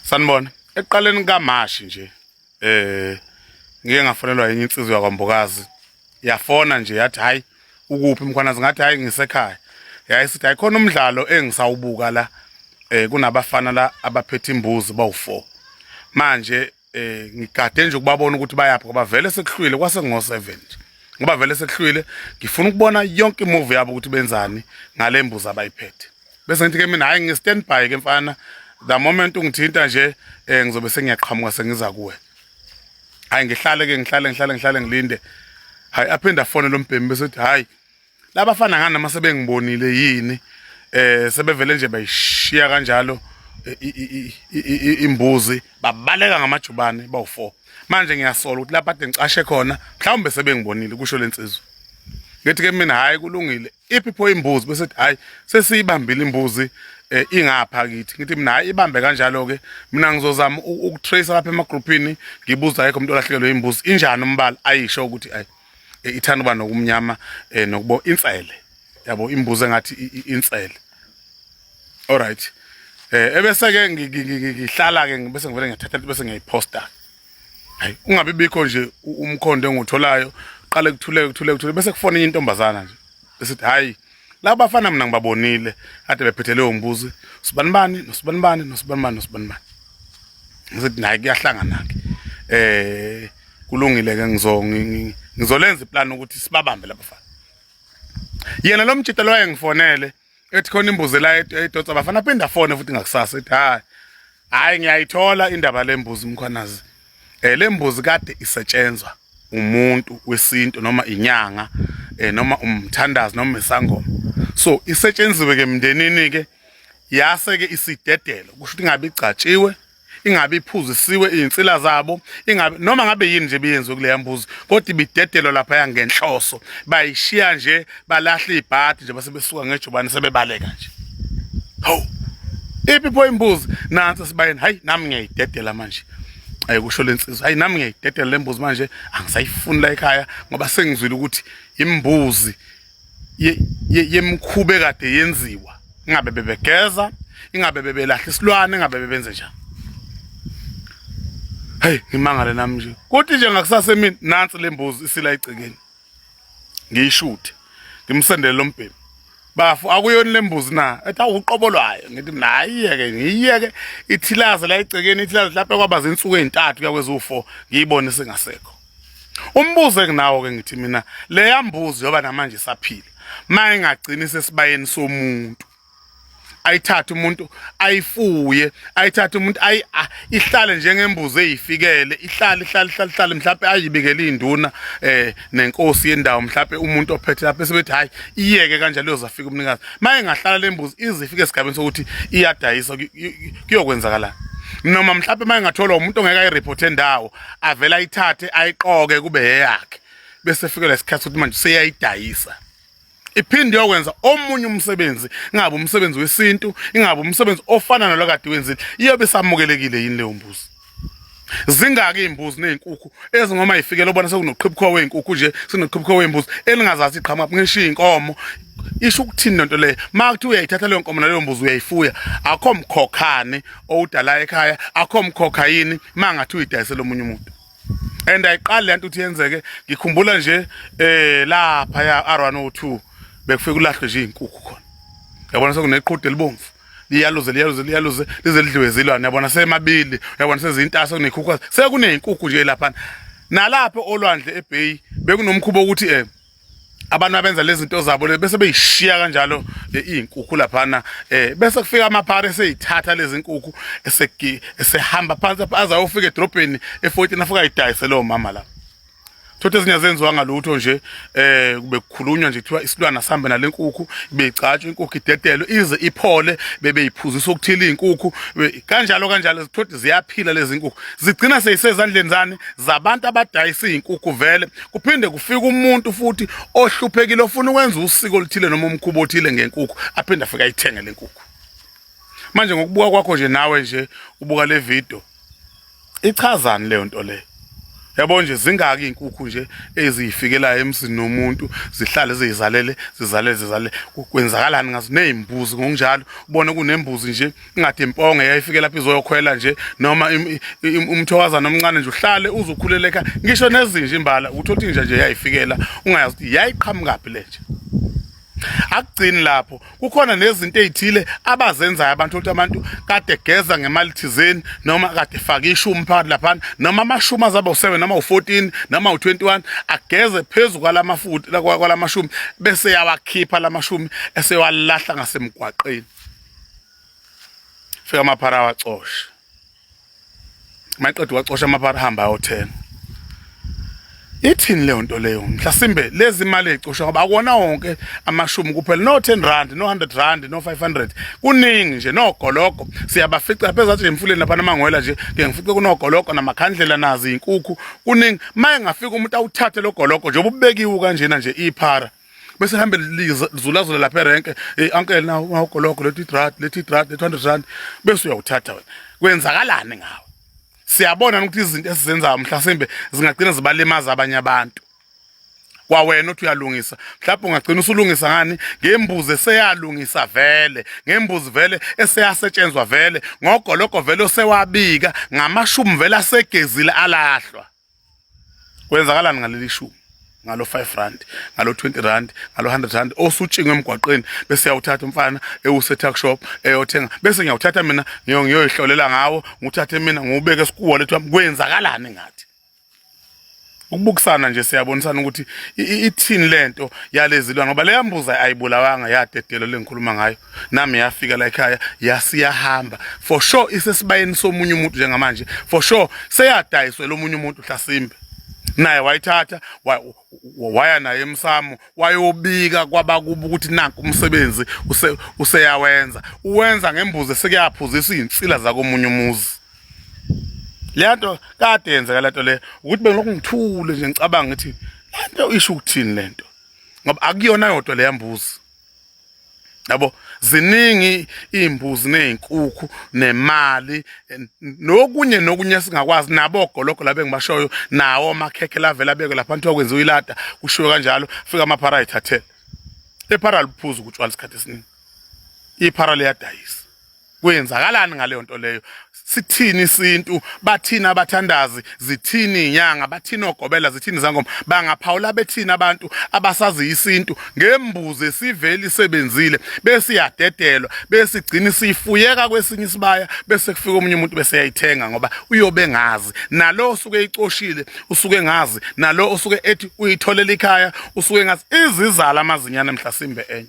Sanibona ekuqaleni kaMashi nje ngike ngafonelwa yenye insizwa yakwambokazi yafona nje yathi hayi ukuphi mkhwanazi ngathi hayi ngisekhaya yayisithi ayikhona umdlalo engisawubuka la kunabafana la abaphethe imbuzi bawu4 manje ngigade nje ukubabona ukuthi bayaphi ngoba vele sekuhlwile kwase ngo7 ngoba vele sekuhlwile ngifuna ukubona yonke imovie yabo ukuthi benzani ngale mbuzi abayiphethe bese ngithi ke mina hayi ngi-stand by ke mfana the moment ungithinta nje ngizobe sengiyaqhamuka sengiza kuwe hayi ngihlale ngilinde hayi aphinda fone lo mbhemi bese uthi hayi labafana ngani noma sebengibonile yini sebevele nje bayishiya kanjalo imbuzi babaleka ngamajubane bawu4 manje ngiyasola ukuthi lapha ade ngicashe khona mhlawumbe sebengibonile kusho lensizwa ngithi ke mina hayi kulungile iphipho imbuzi bese hayi sesiyibambile imbuzi ingapha kithi ngithi mina hayi ibambe kanjalo ke mina ngizozama ukutrace lapha emagroupini ngibuza ayikho umuntu olahlekelwe imbuzi injani umbala ayisho ukuthi ayi ithanda uba nokumnyama nokubo insele yabo imbuzi engathi insele alright ebese ke ngihlala ke bese ngivele ngiyathatha bese ngiyayiposta hayi ungabe bikho nje umkhondo engutholayo qale kuthule bese kufona intombazana nje bese hayi la bafana mina ngibabonile kade bephethe leyo mbuzi sibanibani nosibanibani ngizothi nayi kuyahlangana ke kulungile ke ngizolenza iplan ukuthi sibabambe labafana yena lo mtshito lo wayengifonele ethi khona imbuzi la edotsa abafana aphinda fone futhi ngakusasa ethi hayi ngiyayithola indaba lembuzi mkhwanazi le mbuzi kade isetshenzwa umuntu wesintu noma inyanga noma umthandazi noma isangoma so isetshenziwe ke mndenini ke yase ke isidedelo kusho ukuthi ingabe igcatshiwe ingabe iphuzisiwe izinsila zabo ingabe noma ngabe yini nje biyenziwe kuleya mbuzi kodwa ibidedelo lapha yangenhloso bayishiya nje balahla ibhadi nje base besuka ngejubane sebebaleka nje ho iphipho imbuzi nansi sibayeni hayi nami ngiyayidedela manje ayikusho lensizwa hayi nami ngiyayidedela lembuzi manje angisayifuni la ekhaya ngoba sengizwile ukuthi imbuzi yemkhube kade yenziwa ingabe bebegeza ingabe bebelahla isilwane ingabe bebenze njani hey ngimangale nami nje kuthi nje ngakusasa mina nansi lembuzi isila icekeni ngiyishuthe ngimsendele lo mbhemi bafu akuyona lembuzi na ethi awuqobolwayo ngithi nayiyeke ngiyeke ithilaza la icekeni ithilaza lapha kwaba zinsuku ezintathu kuya kwezu4 ngiyibone sengasekho umbuzo enginawo ke ngithi mina le yambuzi yoba namanje saphila maye ngagcina sesibayeni somuntu ayithatha umuntu ayifuye ayithatha umuntu ihlale njengembuzi eyifikele ihlale mhlawumbe ayibikele induna nenkosi yendawo mhlawumbe umuntu ophethe lapha esebethi hayi iyeke kanjalo uzafika umnikazi maye ngahlala lembuzi izifike esigabeni sokuthi iyadayisa kuyokwenzakala noma mhlawumbe maye ngathola umuntu ongeke ayireport endawo avela ayithathe ayiqoke kube yeyakhe bese fike lesikhathi ukuthi manje seyayidayisa iphinde yokwenza omunye umsebenzi ingabe umsebenzi wesintu ingabe umsebenzi ofana nalokade wenzile iyobe samukelekile yini leyo mbuzi zingaki imbuzi nezinkukhu ezingoma ifikele ubona sekunoqhibukho wezinkukhu nje sinoqhibukho wembuzi elingazazi iqhamuka ngisho inkomo isho ukuthini lento le makuthi uyayithatha leyo nkomo naleyo mbuzi uyayifuya akho mkhokhane owudala ekhaya akho mkhokha yini mangathi uyidayisela omunye umuntu and ayiqali lento uthi yenzeke ngikhumbula nje lapha ya R102 bekufika ulahlwe nje izinkukhu khona yabona sekuneqhude elibomvu liyaluze lize lidliwe izilwane yabona semabili yabona sezintasa kunekhukhu sekunezinkukhu nje lapha nalapho olwandle eBay bekunomkhubo ukuthi abantu abenza lezi zinto zabo bese beyishiya kanjalo izinkukhu laphana bese kufika amaphara eseyithatha lezi zinkukhu esehamba phansi azayofika edrobheni e14 afika ayidayise lo mama la Thothe ezinye zenziwa ngalutho nje kube kukhulunywa nje kuthiwa isilwana sihambe nalenkukhu beyicatshwa inkukhu idedelo ize iphole bebeyiphuzisa ukuthila izinkukhu kanjalo thothe ziyaphila lezi nkukhu zigcina seyisezandleni zani zabantu abadayisa izinkukhu vele kuphinde kufika umuntu futhi ohluphekile ofuna ukwenza usiko oluthile noma umkhubo othile ngenkukhu aphinde afika ayithenge lenkukhu manje ngokubuka kwakho nje nawe nje ubuka le video ichazani leyo nto le yabo nje zingaki inkukhu nje eziyifikelayo emzini nomuntu zihlale zizalele kwenzakalani ngazo nezimbuzi ngokunjalo ubone kunembuzi nje ingade imponge yayifikela lapha izoyokhwela nje noma umthokaza nomncane nje uhlale uzokhuleleka ngisho nezinje imbala uthothi nje yayifikela ungayazi ukuthi yayiqhamukaphi lenje. Akugcini lapho kukhona nezinto ezithile abazenzayo abantu ukuthi abantu kade geza ngemali thizeni noma kade faka ishumi phakathi lapha noma amashumi azaba u7 noma u14 noma u21 ageze phezulu kwalamafutha kwalamashumi bese yawakhipha lamashumi esewalahla ngasemgwaqeni fika amaphara wacosha maqedwe wacosha amaphara hamba ayo10. Ithini leyo nto leyo mhlasimbe lezi imali ezicoshwa ngoba akona wonke amashumi kuphela no 10 rand no 100 rand no 500 kuningi nje nogoloko siyabafica phezulu nje emfuleni lapha namangwela nje ke ngifice kunogoloko namakhandlela nazi inkukhu kuningi maye ngafika umuntu awuthathe lo goloko nje obubekiwe kanjena nje iphara bese hambe lizulazula lapha erenke uncle nawo ugoloko lethi rand lethi 200 rand bese uyawuthatha wena kwenzakalani ngawo. Siyabona ukuthi izinto esizenzayo mhlasimbe zingagcina zibalimaza abanye abantu. Kwawena uthi uyalungisa mhlawumbe ungagcina usulungisa ngani ngembuzi eseyalungisa vele ngembuzi vele eseyasetshenzwa vele ngogoloko vele osewabika ngamashumi vele asegezile alahlwa. Kwenzakalani ngaleli shumi ngalo 5 rand ngalo 20 rand ngalo 100 rand osutshingwe emgwaqeni bese uyawuthatha umfana ewusetuck shop eyothenga bese ngiyawuthatha mina ngiyoyihlolela ngawo nguthathe mina ngubeke esikuwallet wami kwenzakalani ngathi. Ukubukisana nje siyabonisana ukuthi ithini lento yalezi lwana ngoba leya mbuzi ayibulawanga yadedelo lengikhuluma ngayo nami yafika la ekhaya yasiyahamba for sure isesibayeni somunye umuntu njengamanje for sure seyadayiswe lomunye umuntu Hlasimbe naye wayithatha waya naye emsamo wayobika kwabakuba ukuthi nanku umsebenzi useyawenza uwenza ngembuzi sekuyaphuzisa izinsila zakomunye umuzi. Lento kade yenzeka lento le ukuthi bengilokungithule nje ngicabanga ukuthi lento isho ukuthini lento ngoba akuyona yodwa le yambuzi yabo ziningi imbuzi nezinkukhu nemali nokunye singakwazi nabo ogoloko la bengibashoyo nawo amakhekhe lavela beke lapha nto kwenziwa ilada kushiwe kanjalo fika amaphara ayithathela ephara liphuzu ukutshwala isikhathi esiningi iphara liyadayisa. Kwenzakalani ngaleyo nto leyo sithini isintu bathini abathandazi zithini inyanga bathini ogobela zithini zangoma bangaphawula bethini abantu abasazi isintu ngembuzi esiveli isebenzile bese iyadedelwa bese igcina sifuyeka kwesinye isibaya bese kufika umunye umuntu bese yayithenga ngoba uyobe ngazi nalo osuke icoshile usuke ngazi nalo osuke ethi uyitholela ikhaya usuke ngazi izizala amazinyane Mhlasimbe enye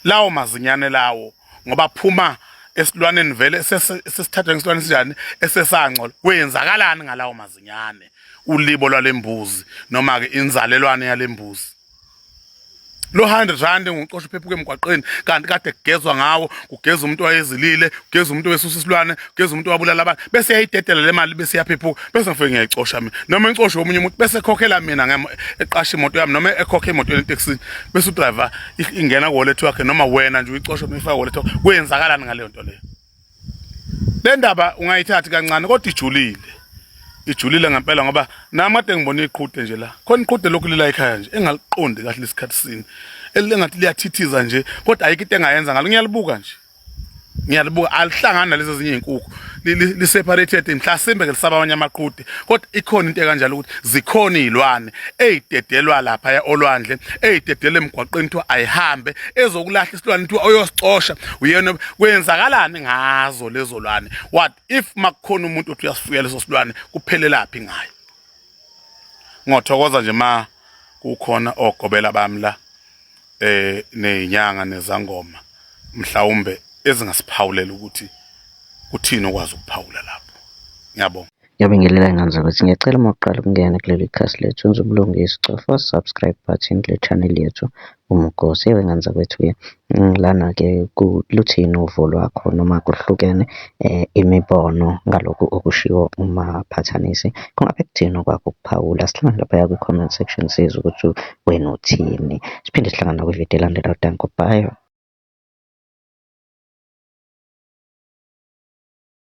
lawo mazinyane lawo ngoba phuma esilwaneni vele sesithatha ngesilwane sinjani esesangcola kwenzakalani ngalawo mazinyane ulibo lwalembuzi noma ke inzalelwane yalembuzi. Lo 100 rand ngicosha iphephu kwemgwaqeni kanti kade kugezwa ngawo kugeza umuntu wayezilile kugeza umuntu wesusa isilwane kugeza umuntu wabulala abantu bese yayidedela le mali bese yaphephuka bese ngifike ngiyayicosha mina noma incosho omunye umuntu bese ekhokhela mina eqasha imoto yami noma ekhokhe emotweni etaxini bese udriver ingena ku-wallet wakhe noma wena nje uyicosha mefaka ku-wallet wakhe kwenzakalani ngaleyo nto leyo. Le ndaba ungayithathi kancane kodwa ijulile ngempela ngoba nami kade ngibona iqhude nje la khona iqhude lokhu lila ekhaya nje engaliqondi kahle isikhathi sini elingathi liyathithiza nje kodwa ayikho into engayenza ngalo ngiyalibuka alihlangana nalezi ezinye izinkukhu liseparated Mhlasimbe ke lisaba abanye amaqhude kodwa ikhona into ekanjalo ukuthi zikhona izilwane ezidedelwa lapha olwandle ezidedele emgwaqeni kuthiwa ayihambe ezokulahla isilwane kuthiwa oyosicosha uyena kwenzakalani ngazo lezo lwane what if makukhona umuntu othi uyasifuya leso silwane kuphelelaphi ngayo. Ngothokoza nje kukhona ogobela bami la nezinyanga nezangoma mhlawumbe ezingasiphawulela ukuthi kuthini okwazi ukuphawula lapho. Ngiyabonga. Ngiyabingelela ngani ukuthi ngiyacela uma uqala ukungena kuleli khasi lethu wenza ubulungisa cofa subscribe button kule channel yethu umgosi ngani zakwethu lana-ke luthini uvo lwakho noma kuhlukene imibono ngalokhu okushiwo umaphathanisi kungabe kuthini okwakho ukuphawula sihlangane lapha kwi-comment section sizwe ukuthi wena uthini siphinde sihlangana kwividiyo elandelayo. Danko, bye.